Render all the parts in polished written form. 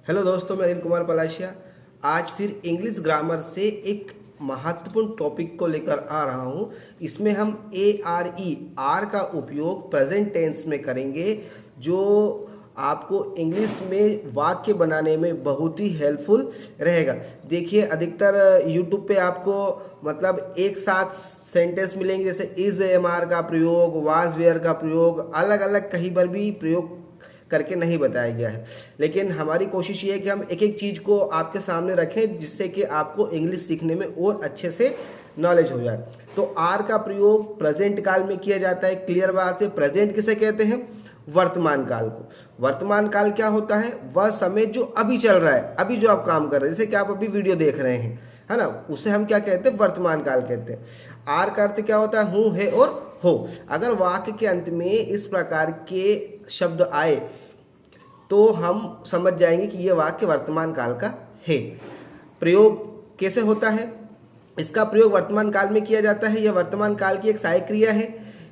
Hello दोस्तों, मैं अनिल कुमार पलाशिया आज फिर इंग्लिश ग्रामर से एक महत्वपूर्ण टॉपिक को लेकर आ रहा हूँ। इसमें हम आर का उपयोग प्रेजेंट टेंस में करेंगे, जो आपको इंग्लिश में वाक्य बनाने में बहुत ही हेल्पफुल रहेगा। देखिए, अधिकतर यूट्यूब पे आपको मतलब एक साथ सेंटेंस मिलेंगे, जैसे इज एम आर का प्रयोग, वाज वेयर का प्रयोग, अलग अलग कहीं पर भी प्रयोग करके नहीं बताया गया है। लेकिन हमारी कोशिश ये है कि हम एक एक चीज़ को आपके सामने रखें, जिससे कि आपको इंग्लिश सीखने में और अच्छे से नॉलेज हो जाए। तो आर का प्रयोग प्रेजेंट काल में किया जाता है। क्लियर बात है। प्रेजेंट किसे कहते हैं? वर्तमान काल को। वर्तमान काल क्या होता है? वह समय जो अभी चल रहा है, अभी जो आप काम कर रहे हैं, जैसे कि आप अभी वीडियो देख रहे हैं, है ना, उसे हम क्या कहते हैं? वर्तमान काल कहते हैं। आर का अर्थ क्या होता है? हूँ, है और हो। अगर वाक्य के अंत में इस प्रकार के शब्द आए तो हम समझ जाएंगे कि यह वाक्य वर्तमान काल का है। प्रयोग कैसे होता है? इसका प्रयोग वर्तमान काल में किया जाता है। यह वर्तमान काल की एक सहायक क्रिया है,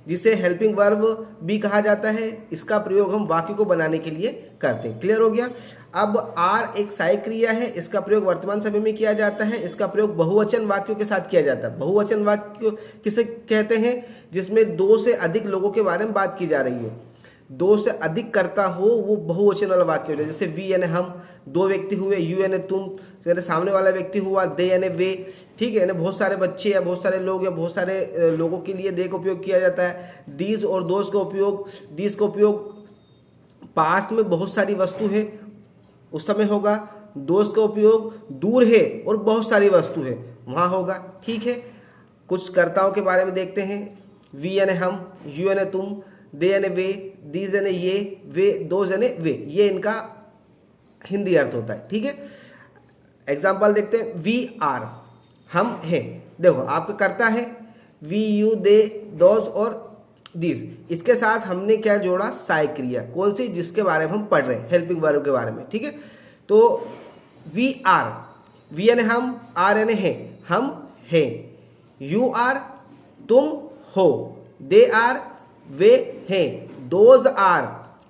जिसे हेल्पिंग वर्ब भी कहा जाता है। इसका प्रयोग हम वाक्य को बनाने के लिए करते हैं। क्लियर हो गया? अब आर एक सहायक क्रिया है। इसका प्रयोग वर्तमान समय में किया जाता है। इसका प्रयोग बहुवचन वाक्यों के साथ किया जाता है। बहुवचन वाक्य किसे कहते हैं? जिसमें दो से अधिक लोगों के बारे में बात की जा रही है, दो से अधिक करता हो, वो बहुवचन वाला वाक्य हो जाए। जैसे वी यानी हम, दो व्यक्ति हुए, यू यानी तुम, यानी सामने वाला व्यक्ति हुआ, दे यानी वे। ठीक है, यानी बहुत सारे बच्चे या बहुत सारे लोग या बहुत सारे लोगों के लिए दे का उपयोग किया जाता है। दीज और दोज का उपयोग, दीज का उपयोग पास में बहुत सारी वस्तु है उस समय होगा। दोस्त का उपयोग दूर है और बहुत सारी वस्तु है वहाँ होगा। ठीक है, कुछ कर्ताओं के बारे में देखते हैं। वी यानी हम, यू यानी तुम, दे यानी वे, दीज यानी ये, वे, दोज यानी वे। ये इनका हिंदी अर्थ होता है। ठीक है, एग्जाम्पल देखते हैं। वी आर, हम हैं। देखो, आपका कर्ता है वी, यू, दे, दोज और दीज। इसके साथ हमने क्या जोड़ा? सहायक क्रिया। कौन सी? जिसके बारे में हम पढ़ रहे हैं, हेल्पिंग वर्ब के बारे में। ठीक है, तो वी आर, वी यानी हम, आर यानी है, हम हैं। यू आर, तुम हो। दे आर, वे हैं। Those are,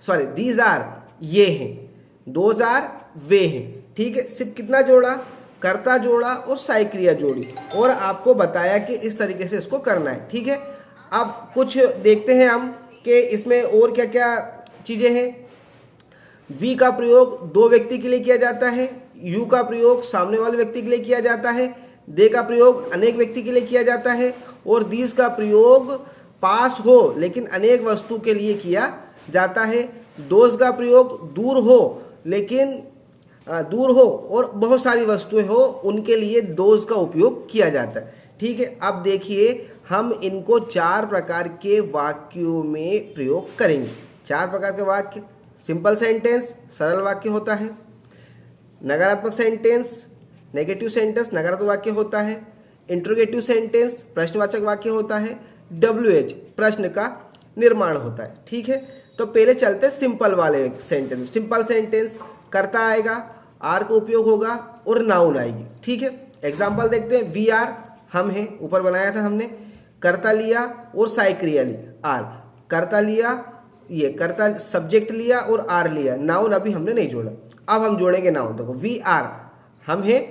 sorry these are, ये हैं। दोज आर, वे हैं। ठीक है, सिर्फ कितना जोड़ा? कर्ता जोड़ा और सहायक क्रिया जोड़ी, और आपको बताया कि इस तरीके से इसको करना है। ठीक है, अब कुछ देखते हैं हम कि इसमें और क्या क्या चीजें हैं। वी का प्रयोग दो व्यक्ति के लिए किया जाता है। यू का प्रयोग सामने वाले व्यक्ति के लिए किया जाता है। दे का प्रयोग अनेक व्यक्ति के लिए किया जाता है। और दीज का प्रयोग पास हो लेकिन अनेक वस्तु के लिए किया जाता है। दोज का प्रयोग दूर हो, लेकिन दूर हो और बहुत सारी वस्तुएं हो, उनके लिए दोज का उपयोग किया जाता है। ठीक है, अब देखिए, हम इनको चार प्रकार के वाक्यों में प्रयोग करेंगे। चार प्रकार के वाक्य। सिंपल सेंटेंस, सरल वाक्य होता है। नकारात्मक सेंटेंस, नेगेटिव सेंटेंस, नकारात्मक वाक्य होता है। इंट्रोगेटिव सेंटेंस, प्रश्नवाचक वाक्य होता है। WH, प्रश्न का निर्माण होता है। ठीक है, तो पहले चलते हैं सिंपल वाले सेंटेंस। सिंपल सेंटेंस, कर्ता आएगा, आर का उपयोग होगा और नाउन आएगी। ठीक है, एग्जांपल देखते हैं। वी आर, हम हैं, ऊपर बनाया था हमने। कर्ता लिया और सहायक क्रिया ली, आर। कर्ता लिया, ये कर्ता सब्जेक्ट लिया और आर लिया। नाउन अभी हमने नहीं जोड़ा, अब हम जोड़ेंगे नाउन। देखो, वी आर, हम हैं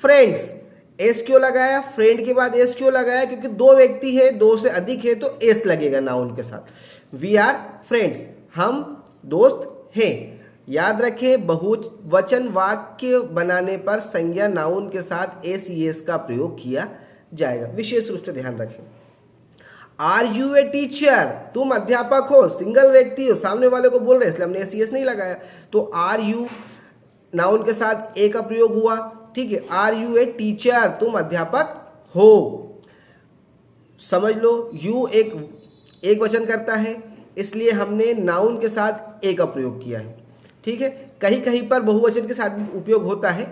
फ्रेंड्स। एस क्यों लगाया? फ्रेंड के बाद एस क्यों लगाया? क्योंकि दो व्यक्ति है, दो से अधिक है, तो एस लगेगा नाउन के साथ। वी आर फ्रेंड्स, हम दोस्त हैं। याद रखें, बहुवचन वाक्य बनाने पर संज्ञा नाउन के साथ एस एस का प्रयोग किया जाएगा। विशेष रूप से ध्यान रखें। आर यू ए टीचर, तुम अध्यापक हो। सिंगल व्यक्ति हो, सामने वाले को बोल रहे हैं, इसलिए हमने एस एस नहीं लगाया। तो आर यू नाउन के साथ ए का प्रयोग हुआ। ठीक है, आर यू ए टीचर, तुम अध्यापक हो। समझ लो, यू एक वचन करता है, इसलिए हमने नाउन के साथ ए का प्रयोग किया है। ठीक है, कहीं कहीं पर बहुवचन के साथ भी उपयोग होता है।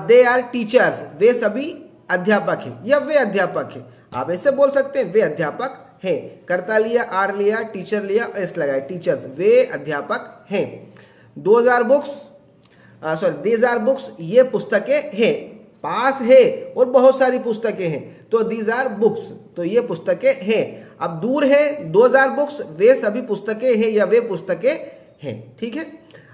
दे आर टीचर्स, वे सभी अध्यापक हैं या वे अध्यापक हैं। आप ऐसे बोल सकते हैं, वे अध्यापक हैं। कर्ता लिया, आर लिया, टीचर लिया और एस लगाया, टीचर्स, वे अध्यापक हैं। 2000 books, sorry these are books, ये पुस्तकें हैं। पास है और बहुत सारी पुस्तकें हैं, तो दीज आर बुक्स, तो ये पुस्तकें हैं। अब दूर है, 2000 बुक्स, वे सभी पुस्तकें हैं या वे पुस्तकें हैं। ठीक है,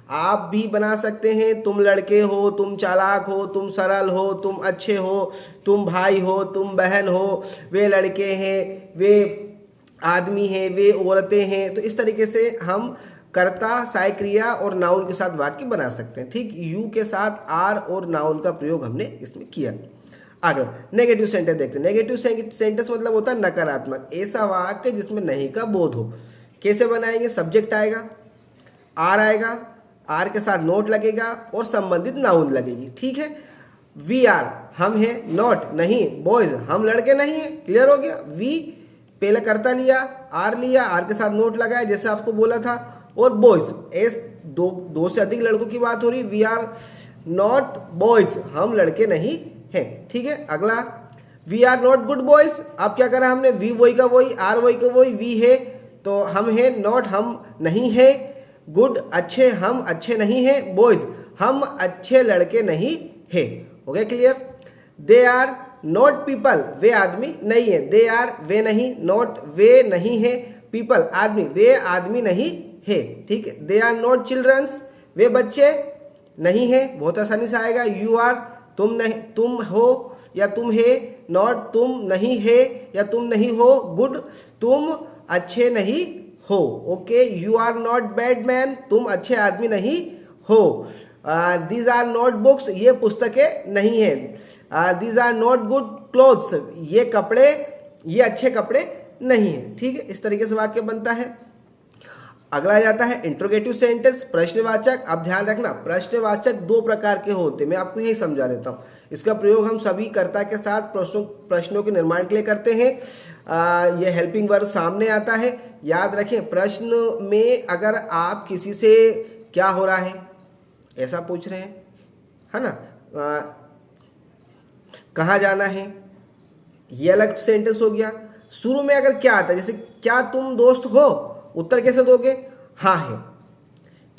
आप भी बना सकते हैं। तुम लड़के हो, तुम चालाक हो, तुम सरल हो, तुम अच्छे हो, तुम भाई हो, तुम बहन हो, वे लड़के हैं, वे आदमी हैं, वे औरतें हैं। तो इस तरीके से हम कर्ता, सहायक क्रिया और नाउन के साथ वाक्य बना सकते हैं। ठीक, यू के साथ आर और नाउन का प्रयोग हमने इसमें किया। आगे नेगेटिव सेंटेंस देखते हैं। नेगेटिव सेंटेंस मतलब होता है नकारात्मक, ऐसा वाक्य जिसमें नहीं का बोध हो। कैसे बनाएंगे? सब्जेक्ट आएगा, आर आएगा, आर के साथ नोट लगेगा और संबंधित नाउन लगेगी। ठीक है, वी आर हम हैं, नॉट नहीं, बॉयज हम लड़के नहीं हैं। क्लियर हो गया? वी पहले कर्ता लिया, आर के साथ नोट लगाया जैसे आपको बोला था, और बॉयज एस दो से अधिक लड़कों की बात हो रही। वी आर नॉट बॉयज हम लड़के नहीं हैं। ठीक है, अगला we are not good boys. अब क्या करा हमने? वी वही का वही, आर वही का वही, वी है तो हम है, नॉट हम नहीं है, गुड अच्छे हम अच्छे नहीं है, बॉयज हम अच्छे लड़के नहीं है। हो गया clear? They are not people वे आदमी नहीं है। दे आर वे नहीं, नॉट वे नहीं है, पीपल आदमी वे आदमी नहीं है। ठीक है, दे आर नॉट चिल्ड्रंस वे बच्चे नहीं है। बहुत आसानी से आएगा। यू आर तुम नहीं, तुम हो या तुम है, नॉट तुम नहीं है या तुम नहीं हो, गुड तुम अच्छे नहीं हो। Okay, you are not bad man तुम अच्छे आदमी नहीं हो। दीज आर नॉट बुक्स ये पुस्तकें नहीं है। These are not good clothes ये कपड़े, ये अच्छे कपड़े नहीं है। ठीक है, इस तरीके से वाक्य बनता है। अगला आ जाता है इंट्रोगेटिव सेंटेंस, प्रश्नवाचक। अब ध्यान रखना, प्रश्नवाचक दो प्रकार के होते हैं, मैं आपको यही समझा देता हूँ। इसका प्रयोग हम सभी कर्ता के साथ प्रश्नों के निर्माण के लिए करते हैं। ये हेल्पिंग वर्ब सामने आता है। याद रखें, प्रश्न में अगर आप किसी से क्या हो रहा है ऐसा पूछ रहे हैं, है ना, कहाँ जाना है, ये अलग सेंटेंस हो गया। शुरू में अगर क्या आता है, जैसे क्या तुम दोस्त हो, उत्तर कैसे दोगे? हाँ है।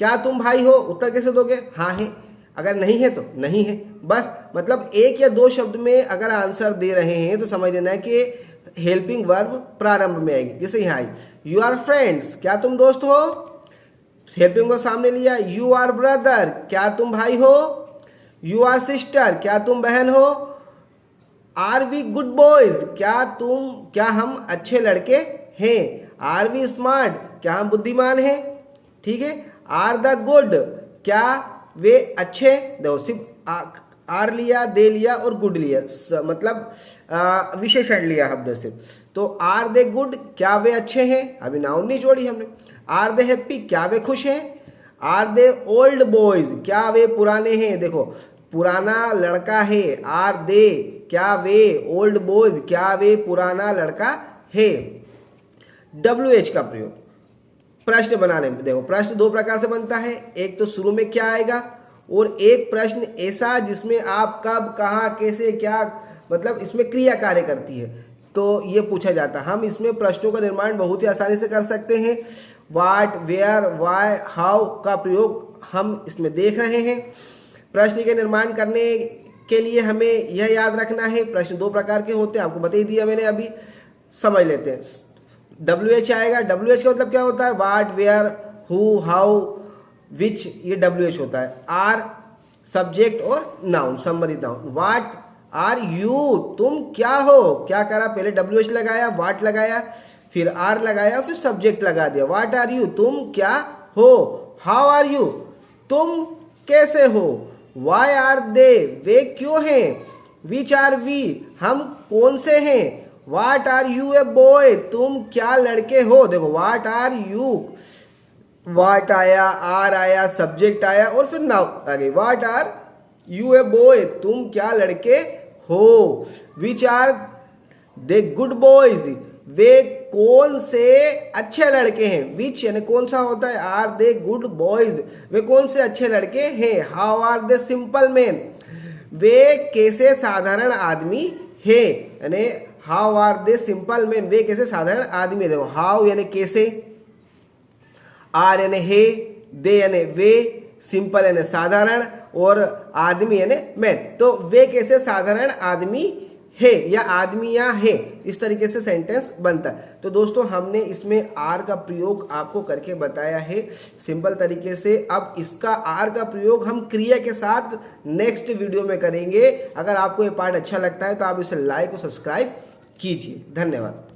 क्या तुम भाई हो, उत्तर कैसे दोगे? हाँ है। अगर नहीं है तो नहीं है। बस मतलब एक या दो शब्द में अगर आंसर दे रहे हैं तो समझ लेना है कि हेल्पिंग वर्ब प्रारंभ में आएगी। जैसे यहाँ आई, यू आर फ्रेंड्स क्या तुम दोस्त हो, हेल्पिंग वर्ब सामने लिया। यू आर ब्रदर क्या तुम भाई हो। यू आर सिस्टर क्या तुम बहन हो। आर वी गुड बॉयज क्या हम अच्छे लड़के हैं। आर वी स्मार्ट क्या हम बुद्धिमान हैं। ठीक है, आर द गुड क्या वे अच्छे। देखो सिर्फ आर लिया, दे लिया और गुड लिया, मतलब विशेषण लिया हमने सिर्फ। तो आर दे गुड क्या वे अच्छे हैं, अभी नाउन नहीं जोड़ी हमने। आर दे हैप्पी क्या वे खुश हैं। आर दे ओल्ड बॉयज क्या वे पुराने हैं। देखो पुराना लड़का है, आर दे क्या वे ओल्ड बॉयज क्या वे पुराना लड़का है। WH का प्रयोग प्रश्न बनाने में, देखो प्रश्न दो प्रकार से बनता है। एक तो शुरू में क्या आएगा, और एक प्रश्न ऐसा जिसमें आप कब, कहाँ, कैसे, क्या, मतलब इसमें क्रिया कार्य करती है, तो ये पूछा जाता है। हम इसमें प्रश्नों का निर्माण बहुत ही आसानी से कर सकते हैं। व्हाट, वेयर, व्हाई, हाउ का प्रयोग हम इसमें देख रहे हैं। प्रश्न के निर्माण करने के लिए हमें यह याद रखना है, प्रश्न दो प्रकार के होते हैं, आपको बता ही दिया मैंने अभी। समझ लेते हैं। WH आएगा। WH का मतलब क्या होता है? व्हाट, वेयर, हु, हाउ, विच, ये WH होता है। आर सब्जेक्ट और नाउन, संबंधित नाउन। व्हाट आर यू तुम क्या हो, क्या करा, पहले WH लगाया, व्हाट लगाया, फिर आर लगाया, फिर सब्जेक्ट लगा दिया। व्हाट आर यू तुम क्या हो। हाउ आर यू तुम कैसे हो। वाई आर दे वे क्यों हैं। विच आर वी हम कौन से हैं। What are you a boy तुम क्या लड़के हो। देखो वाट आर यू, वाट आया, आर आया, सब्जेक्ट आया और फिर नाउन आ गई। What are you a boy तुम क्या लड़के हो। Which are they good boys वे कौन से अच्छे लड़के हैं। विच यानी कौन सा होता है। आर दे गुड बॉयज वे कौन से अच्छे लड़के हैं। How are they simple man वे कैसे साधारण आदमी है। यानी how are they simple man वे कैसे साधारण आदमी। देखो हाउ यानी कैसे, आर यानी है, दे यानी वे, सिंपल यानी साधारण और आदमी यानी मैन। तो वे कैसे साधारण आदमी है या आदमी या है, इस तरीके से सेंटेंस बनता है। तो दोस्तों हमने इसमें आर का प्रयोग आपको करके बताया है सिंपल तरीके से। अब इसका आर का प्रयोग हम क्रिया के साथ नेक्स्ट वीडियो में करेंगे। अगर आपको ये पार्ट अच्छा लगता है तो आप इसे लाइक और सब्सक्राइब कीजिए। धन्यवाद।